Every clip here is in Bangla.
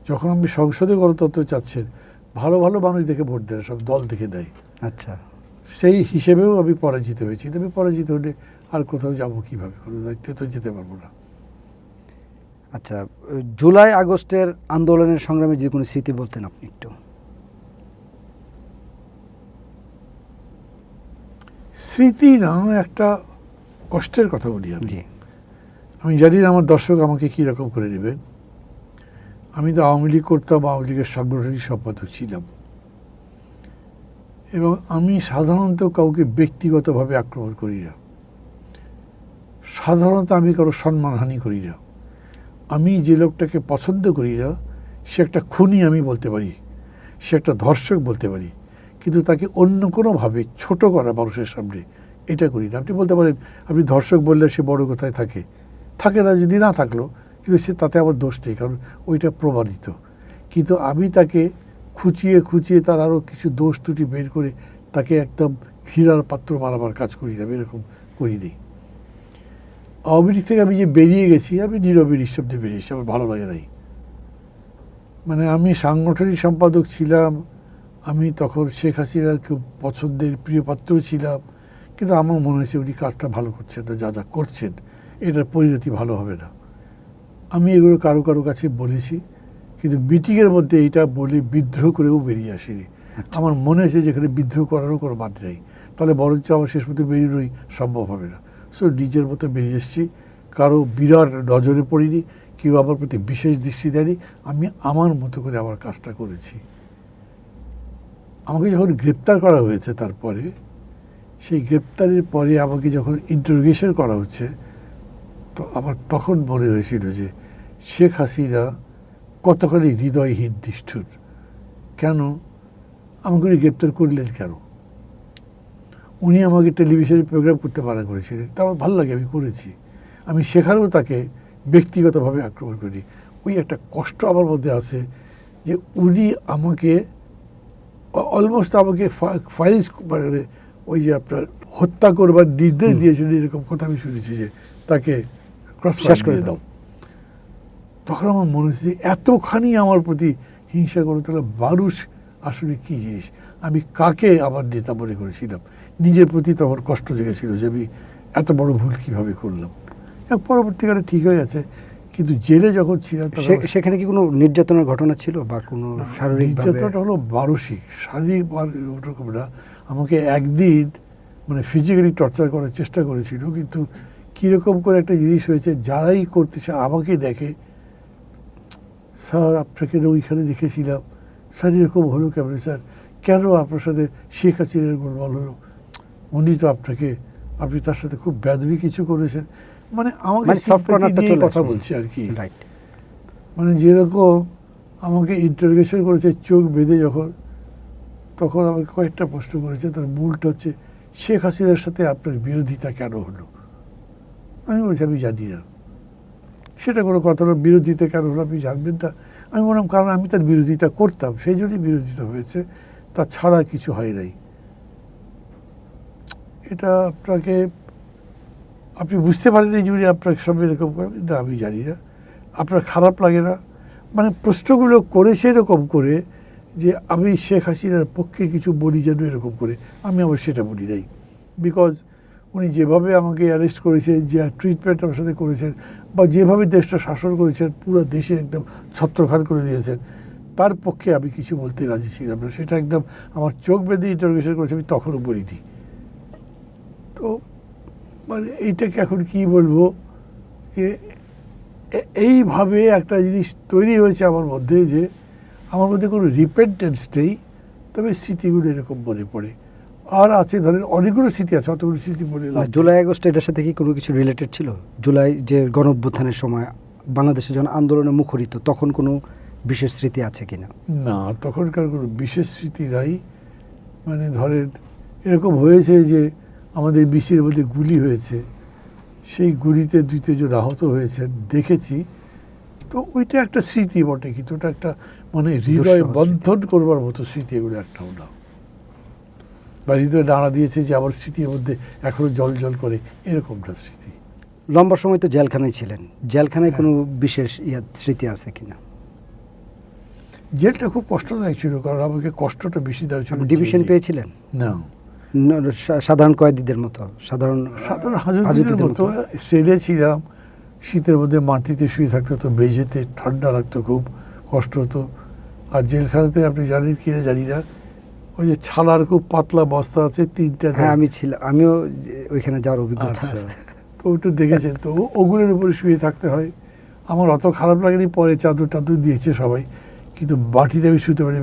যখন আপনি সংসদে গণতন্ত্র চাচ্ছেন, ভালো ভালো মানুষ দেখে ভোট দেয়, সব দল দেখে দেয়। আচ্ছা, সেই হিসেবেও আমি পরাজিত হয়েছি। তবে পরাজিত হলে আর কোথাও যাবো কীভাবে, কোনো দায়িত্বে তো যেতে পারবো না। আচ্ছা, জুলাই আগস্টের আন্দোলনের সংগ্রামে যে কোনো স্মৃতি বলতেন আপনি একটু। স্মৃতি না, একটা কষ্টের কথা বলি আমি। জি, আমি জানি না আমার দর্শক আমাকে কীরকম করে নেবেন। আমি তো আওয়ামী লীগ করতাম, আওয়ামী লীগের সাংগঠনিক সম্পাদক ছিলাম, এবং আমি সাধারণত কাউকে ব্যক্তিগতভাবে আক্রমণ করি না। সাধারণত আমি কারো সম্মানহানি করি না। আমি যে লোকটাকে পছন্দ করি না, সে একটা খুনি আমি বলতে পারি, সে একটা ধর্ষক বলতে পারি, কিন্তু তাকে অন্য কোনোভাবে ছোট করা মানুষের সামনে, এটা করি না। আপনি বলতে পারেন আপনি ধর্ষক বললে সে বড় কোথায় থাকে, থাকে না, যদি না থাকলো, কিন্তু সে তাতে আমার দোষ নেই, কারণ ওইটা প্রমাণিত। কিন্তু আমি তাকে খুঁচিয়ে খুঁচিয়ে তার আরও কিছু দোষ ত্রুটি বের করে তাকে একদম ঘৃণার পাত্র বানাবার কাজ করি না, আমি এরকম করি নি। আওয়ামী লীগ থেকে আমি যে বেরিয়ে গেছি, আমি নীরবে নিঃশব্দে বেরিয়েছি, আমার ভালো লাগে নাই। মানে আমি সাংগঠনিক সম্পাদক ছিলাম, আমি তখন শেখ হাসিনার খুব পছন্দের প্রিয় পাত্র ছিলাম, কিন্তু আমার মনে হয়েছে উনি কাজটা ভালো করছেন না, যা যা করছেন এটার পরিণতি ভালো হবে না। আমি এগুলো কারো কারো কাছে বলেছি, কিন্তু মিটিংয়ের মধ্যে এইটা বলে বিদ্রোহ করেও বেরিয়ে আসেনি। আমার মনে হয়েছে যেখানে বিদ্রোহ করারও কোনো বাদ নেই, তাহলে বরঞ্চ আমার শেষ মতো বেরিয়েই সম্ভব হবে না। সো নিজের মতো বেরিয়ে এসেছি, কারো বিরাট নজরে পড়িনি, কেউ আমার প্রতি বিশেষ দৃষ্টি দেয়নি, আমি আমার মতো করে আমার কাজটা করেছি। আমাকে যখন গ্রেপ্তার করা হয়েছে, তারপরে সেই গ্রেপ্তারের পরে আমাকে যখন ইন্টারোগেশন করা হচ্ছে, তো আমার তখন মনে হয়েছিল যে শেখ হাসিনা কতখানি হৃদয়হীন, নিষ্ঠুর। কেন আমাকে উনি গ্রেপ্তার করলেন কেন? উনি আমাকে টেলিভিশনে প্রোগ্রাম করতে মানা করেছিলেন, তা আমার ভালো লাগে, আমি করেছি। আমি সেখানেও তাকে ব্যক্তিগতভাবে আক্রমণ করি। ওই একটা কষ্ট আমার মধ্যে আছে যে উনি আমাকে অলমোস্ট আমাকে ফাইজ, মানে ওই যে আপনার হত্যা করবার নির্দেশ দিয়েছেন, এরকম কথা আমি শুনেছি, যে তাকে ক্রসফায়ার দিয়ে দাও। তখন আমার মনে হচ্ছে যে এতখানি আমার প্রতি হিংসা করে, তাহলে মানুষ আসলে কী জিনিস, আমি কাকে আমার নেতা মনে করেছিলাম। নিজের প্রতি তখন কষ্ট জেগেছিল যে আমি এত বড় ভুল কীভাবে করলাম। পরবর্তীকালে ঠিক হয়ে গেছে, কিন্তু জেলে যখন ছিলাম সেখানে কি কোনো নির্যাতনের ঘটনা ছিল বা কোনো শারীরিক? নির্যাতনটা হলো মানসিক, শারীরিক ওরকম না। আমাকে একদিন মানে ফিজিক্যালি টর্চার করার চেষ্টা করেছিল, কিন্তু কীরকম করে একটা জিনিস হয়েছে, যারাই করতেছে আমাকে দেখে, স্যার আপনাকে ওইখানে দেখেছিলাম, স্যার এরকম হলো কেমন, স্যার কেন আপনার সাথে শেখ হাসিনার গোলমাল হলো, উনি তো আপনাকে, আপনি তার সাথে খুব বেয়াদবি কিছু করেছেন, মানে আমাকে কথা বলছি আর কি। মানে যেরকম আমাকে ইন্টারোগেশন করেছে চোখ বেঁধে, তখন আমাকে কয়েকটা প্রশ্ন করেছে, তার মূলটা হচ্ছে শেখ হাসিনার সাথে আপনার বিরোধিতা কেন হলো। আমি বলছি আমি জানি না, সেটা কোনো কথা না, বিরোধিতা কেন হলো আপনি জানবেন না। আমি বললাম কারণ আমি তার বিরোধিতা করতাম, সেই জন্যই বিরোধিতা হয়েছে, তা ছাড়া কিছু হয় নাই। এটা আপনাকে, আপনি বুঝতে পারেন এই জন্য আপনার সব এরকম করবেন না, আমি জানি না, আপনার খারাপ লাগে না। মানে প্রশ্নগুলো করেছে এরকম করে যে আমি শেখ হাসিনার পক্ষে কিছু বলি যেন, এরকম করে আমি আবার সেটা বলি নাই। বিকজ উনি যেভাবে আমাকে অ্যারেস্ট করেছেন, যে ট্রিটমেন্ট আমার সাথে করেছেন, বা যেভাবে দেশটা শাসন করেছেন, পুরো দেশে একদম ছত্রখান করে দিয়েছেন, তার পক্ষে আমি কিছু বলতে রাজি ছিলাম না। সেটা একদম আমার চোখ বেঁধে ইন্টারোগেশন করেছে, আমি তখনও বলিনি। তো মানে এইটাকে এখন কি বলবো, যে এইভাবে একটা জিনিস তৈরি হয়েছে আমার মধ্যে, যে আমার মধ্যে কোনো রিপেন্টেন্স নেই, তবে স্মৃতিগুলো এরকম মনে পড়ে। আর আছে ধরেন অনেকগুলো স্মৃতি আছে, অতগুলো স্মৃতি মনে লাভ। জুলাই আগস্ট এটার সাথে কি কোনো কিছু রিলেটেড ছিল? জুলাই যে গণঅভ্যুত্থানের সময় বাংলাদেশে যখন আন্দোলনে মুখরিত, তখন কোনো বিশেষ স্মৃতি আছে কিনা? না, তখনকার কোনো বিশেষ স্মৃতি নাই। মানে ধরেন এরকম হয়েছে যে আমাদের বিশের মধ্যে গুলি হয়েছে, সেই গুলিতে 2-3 জন আহত হয়েছেন দেখেছি, তো ওইটা একটা স্মৃতি বটে, কিন্তু ওটা একটা মানে হৃদয় বন্ধন করবার মতো স্মৃতি এগুলো একটাও না। বা হৃদয়ে ডানা দিয়েছে যে আমার স্মৃতির মধ্যে এখনো জল জল করে, এরকমটা স্মৃতি। লম্বা সময় তো জেলখানায় ছিলেন, জেলখানায় কোনো বিশেষ স্মৃতি আছে কিনা? জেলটা খুব কষ্টদায়ক ছিল, কারণ আমাকে কষ্টটা বেশি দেওয়া ছিল। ডিভিশন জেলে। পেয়েছিলেন? না, সাধারণ কয়েদিদের মতো, সাধারণ হাজতদের মতো সেলে ছিলাম। শীতের মধ্যে মাটিতে শুয়ে থাকতে হতো, বেজেতে ঠান্ডা লাগতো, খুব কষ্ট হতো। আর জেলখানাতে আপনি জানেন কিনা জানি না, ওই যে ছালার খুব পাতলা বস্তা আছে, 3টা দেয়। হ্যাঁ, আমিও ওইখানে যাওয়ার অভিজ্ঞতা আচ্ছা, আছে। তো ওটা দেখেছেন তো, ওগুলোর উপরে শুয়ে থাকতে হয়। আমার অত খারাপ লাগেনি, পরে চাদর টাদর দিয়েছে সবাই, কিন্তু বাটিতে আমি শুতে পারি,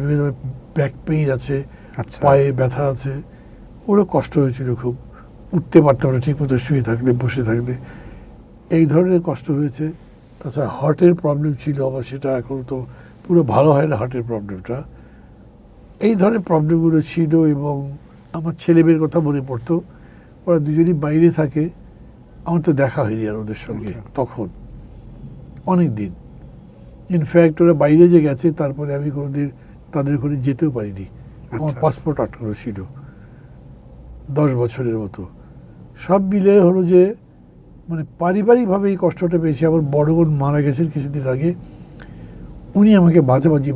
ব্যাক পেইন আছে, আচ্ছা। পায়ে ব্যথা আছে, ওরও কষ্ট হয়েছিল খুব। উঠতে পারতাম না ঠিক মতো, শুয়ে থাকলে বসে থাকলে এই ধরনের কষ্ট হয়েছে। তাছাড়া হার্টের প্রবলেম ছিল আমার, সেটা এখন তো পুরো ভালো হয় না হার্টের প্রবলেমটা। এই ধরনের প্রবলেমগুলো ছিল। এবং আমার ছেলেমেয়ের কথা মনে পড়তো, ওরা দুজনই বাইরে থাকে, আমার তো দেখা হয়নি আর ওদের সঙ্গে তখন অনেক দিন। ইনফ্যাক্ট ওরা বাইরে যে গেছে, তারপরে আমি কোনোদিন তাদের ঘরে যেতেও পারিনি। আমার পাসপোর্ট আটকানো ছিল 10 বছরের মতো। সব মিলে হলো যে মানে পারিবারিকভাবে এই কষ্টটা পেয়েছি। আমার বড় বোন মারা গেছেন কিছুদিন আগে, উনি আমাকে মাঝামাঝি